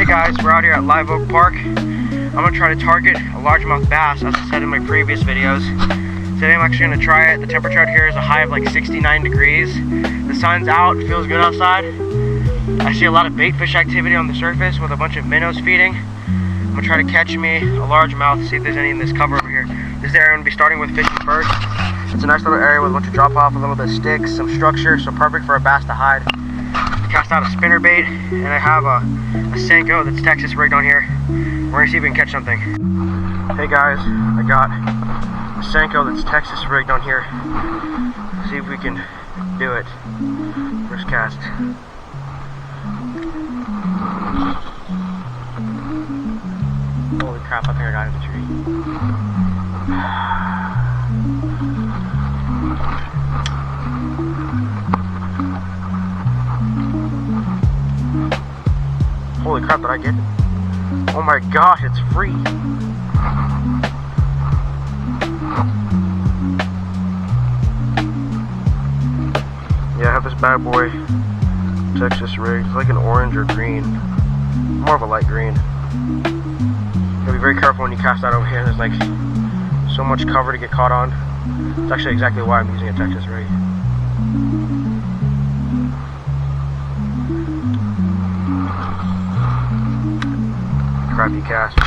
Hey guys, we're out here at Live Oak Park. I'm gonna try to target a largemouth bass, as I said in my previous videos. Today I'm actually gonna try it. The temperature out here is a high of like 69 degrees. The sun's out, feels good outside. I see a lot of bait fish activity on the surface with a bunch of minnows feeding. I'm gonna try to catch me a largemouth, see if there's any in this cover over here. This is the area I'm gonna be starting with fishing first. It's a nice little area with a bunch of drop off, a little bit of sticks, some structure, so perfect for a bass to hide. Cast out a spinner bait, and I have a Senko that's Texas rigged on here. We're gonna see if we can catch something. Hey guys, I got a Senko that's Texas rigged on here. See if we can do it. First cast. Holy crap, I think I got in the tree. Holy crap, did I get it? Oh my gosh, it's free. Yeah, I have this bad boy Texas rig. It's like an orange or green. More of a light green. You gotta be very careful when you cast out over here. There's like so much cover to get caught on. It's actually exactly why I'm using a Texas rig. Crappy cast.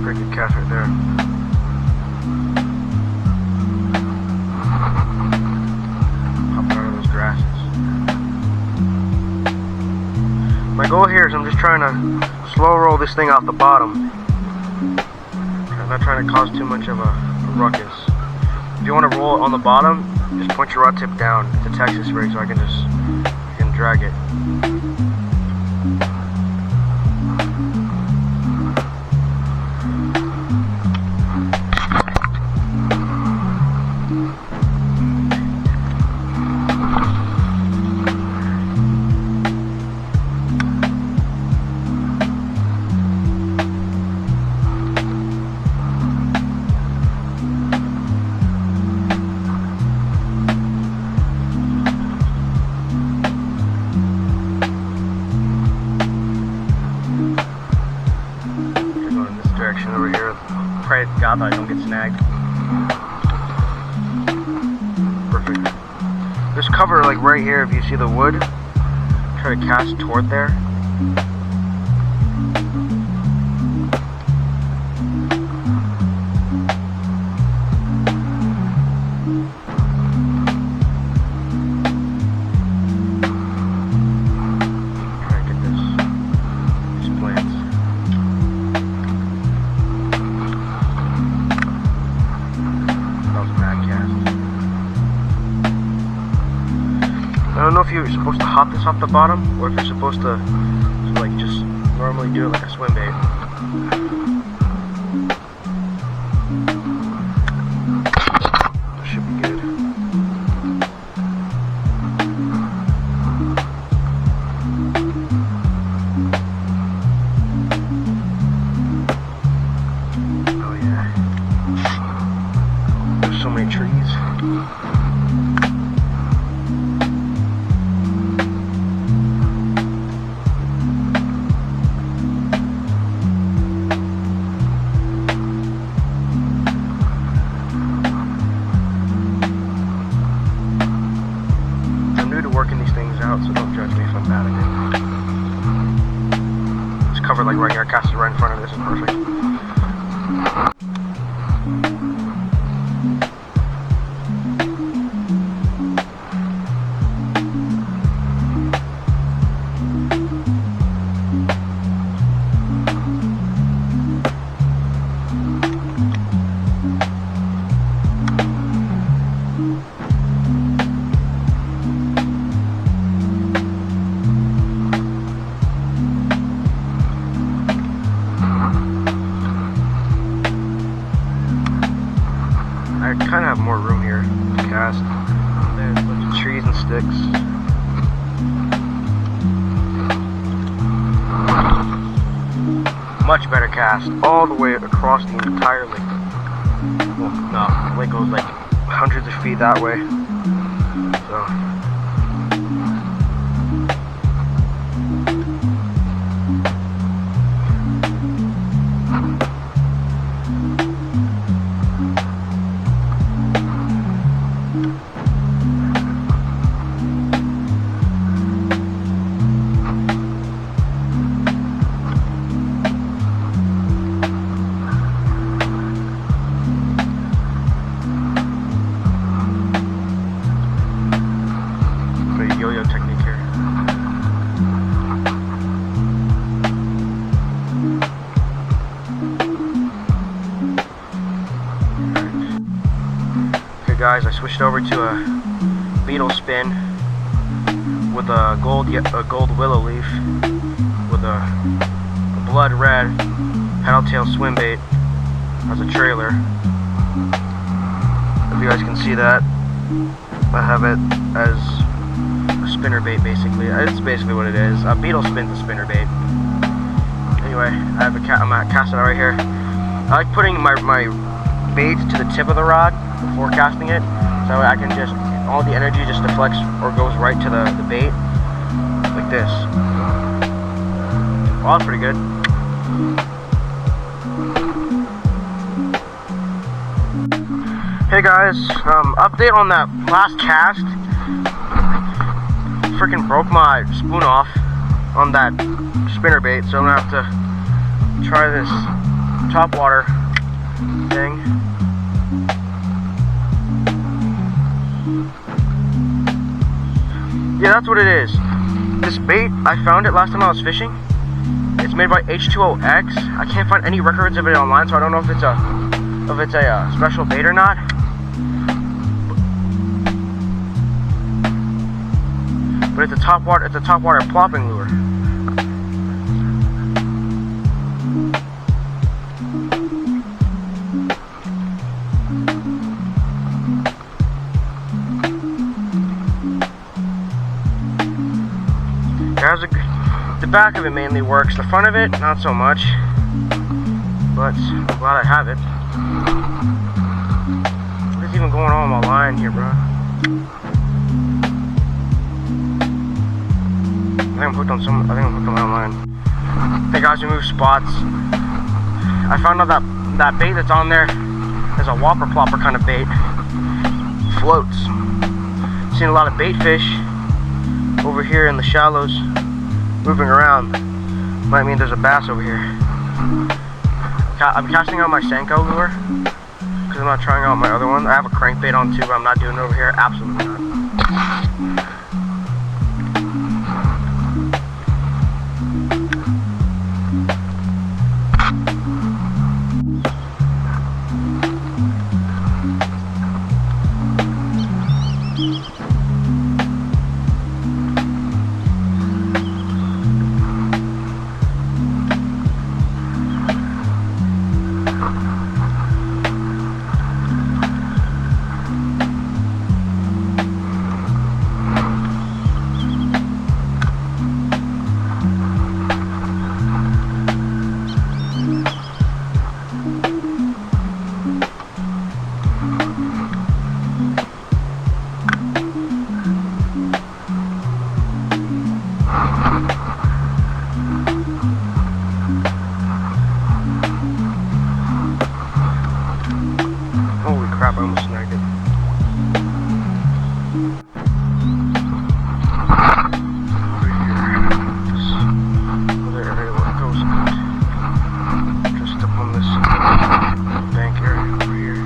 Pretty good cast right there. Hop out of those grasses. My goal here is I'm just trying to slow roll this thing off the bottom. I'm not trying to cause too much of a ruckus. If you want to roll it on the bottom, just point your rod tip down. It's a Texas rig, so I can drag it. Over here, pray to God that I don't get snagged. Perfect. There's cover like right here. If you see the wood, try to cast toward there. Try to get these plants. I don't know if you're supposed to hop this off the bottom or if you're supposed to like just normally do it like a swim bait. Should be good. Oh yeah. There's so many trees. Working these things out, so don't judge me if I'm bad at it. It's covered like right here. I cast it right in front of this. Is perfect. I kind of have more room here to cast. There's a bunch of trees and sticks. Much better cast, all the way across the entire lake. Well, no, the lake goes like hundreds of feet that way. So. Yo-yo technique here. Okay guys, I switched over to a beetle spin with a gold willow leaf with a blood red paddle-tail swim bait as a trailer. If you guys can see that, I have it as spinner bait basically. It's basically what it is. A beetle spins a spinner bait. Anyway, I'm gonna cast it out right here. I like putting my bait to the tip of the rod before casting it, so I can just, all the energy just deflects or goes right to the bait, like this. Well, that's pretty good. Hey guys, update on that last cast. Freaking broke my spoon off on that spinner bait, so I'm gonna have to try this top water thing. Yeah, that's what it is. This bait, I found it last time I was fishing. It's made by H2OX. I can't find any records of it online, so I don't know if it's a special bait or not. But it's a top water plopping lure. The back of it mainly works. The front of it, not so much. But I'm glad I have it. What is even going on with my line here, bro? I think I'm hooked on my own line. Hey guys, we moved spots. I found out that bait that's on there is a whopper plopper kind of bait. Floats. Seen a lot of bait fish over here in the shallows moving around. Might mean there's a bass over here. I'm casting out my Senko lure because I'm not trying out my other one. I have a crankbait on too, but I'm not doing it over here. Absolutely not. Holy crap, I almost snagged it. Over here. This other area where it goes out. Just up on this bank area over here.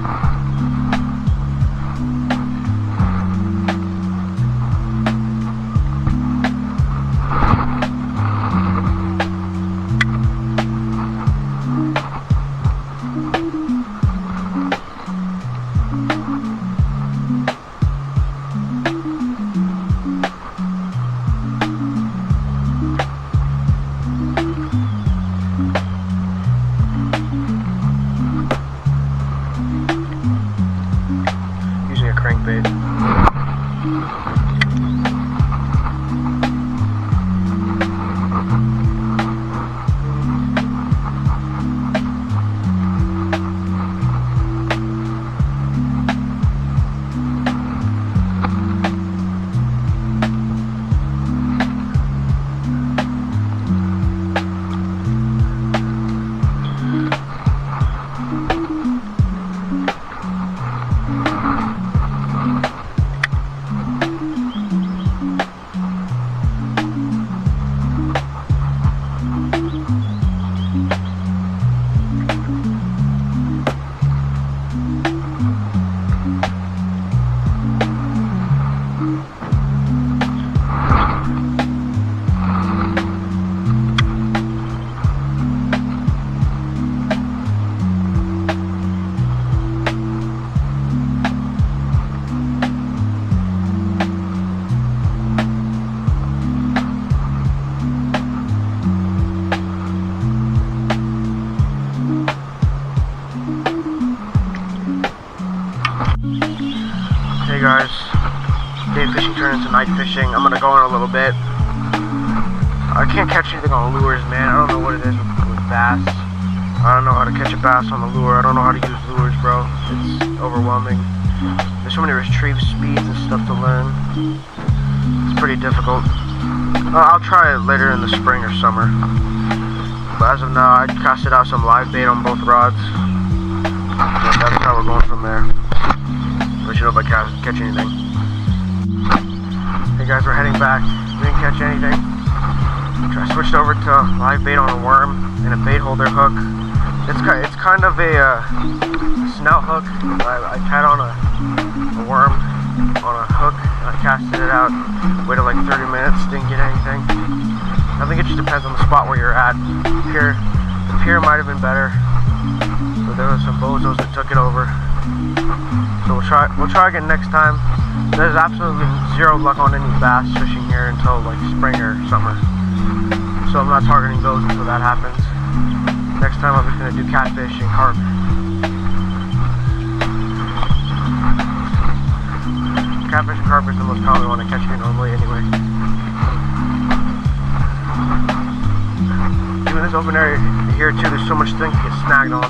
Hey guys, day fishing turned into night fishing. I'm gonna go in a little bit. I can't catch anything on lures, man. I don't know what it is with bass. I don't know how to catch a bass on the lure. I don't know how to use lures, bro. It's overwhelming. There's so many retrieve speeds and stuff to learn. It's pretty difficult. I'll try it later in the spring or summer. But as of now, I casted out some live bait on both rods. But that's how we're going from there. Let you know if I catch anything. Hey guys, we're heading back. We didn't catch anything. I switched over to live bait on a worm and a bait holder hook. It's kind of a snout hook. I tied on a worm on a hook. I casted it out. Waited like 30 minutes. Didn't get anything. I think it just depends on the spot where you're at. The pier might have been better, but there were some bozos that took it over. So we'll try again next time. There's absolutely zero luck on any bass fishing here until like spring or summer. So I'm not targeting those until that happens. Next time I'm just gonna do catfish and carp. Catfish and carp is the most common one I catch here normally anyway. Even this open area here too, there's so much things to get snagged on.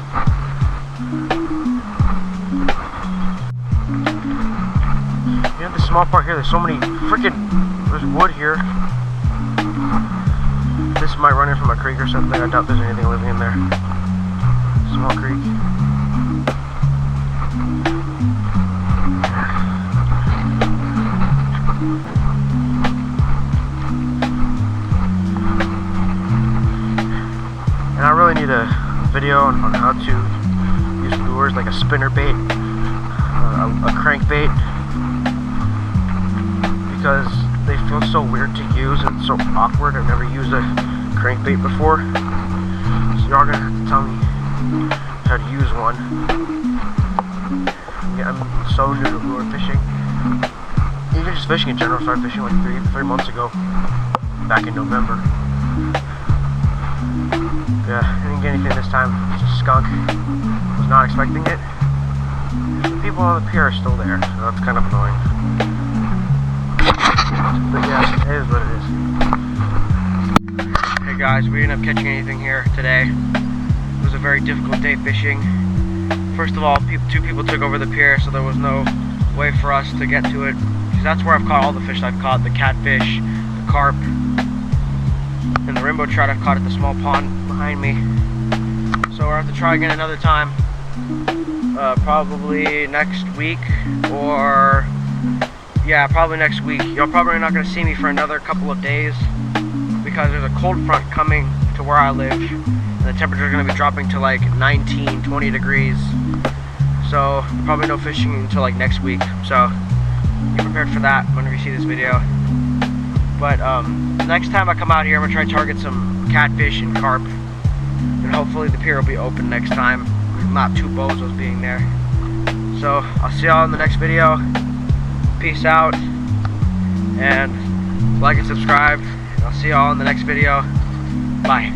You know, the small part here, there's so many there's wood here. This might run in from a creek or something. I doubt there's anything living in there. Small creek. And I really need a video on how to use lures, like a spinner bait, a crankbait, because they feel so weird to use and so awkward. I've never used a crankbait before, so y'all gonna have to tell me how to use one. Yeah, I'm so new to lure fishing. Even just fishing in general. Started fishing like three months ago, back in November. Yeah, I didn't get anything this time. It's a skunk. Was not expecting it. The people on the pier are still there, so that's kind of annoying. But yeah, it is what it is. Hey guys, we didn't end up catching anything here today. It was a very difficult day fishing. First of all, two people took over the pier, so there was no way for us to get to it. Because that's where I've caught all the fish I've caught. The catfish, the carp, and the rainbow trout I've caught at the small pond behind me. So we'll have to try again another time. Probably next week, or yeah, probably next week. You're probably not going to see me for another couple of days because there's a cold front coming to where I live, and the temperature is going to be dropping to like 19, 20 degrees. So probably no fishing until like next week. So be prepared for that whenever you see this video. But next time I come out here, I'm going to try to target some catfish and carp, and hopefully the pier will be open next time. Not two bozos being there. So I'll see y'all in the next video. Peace out, and like and subscribe. I'll see y'all in the next video. Bye.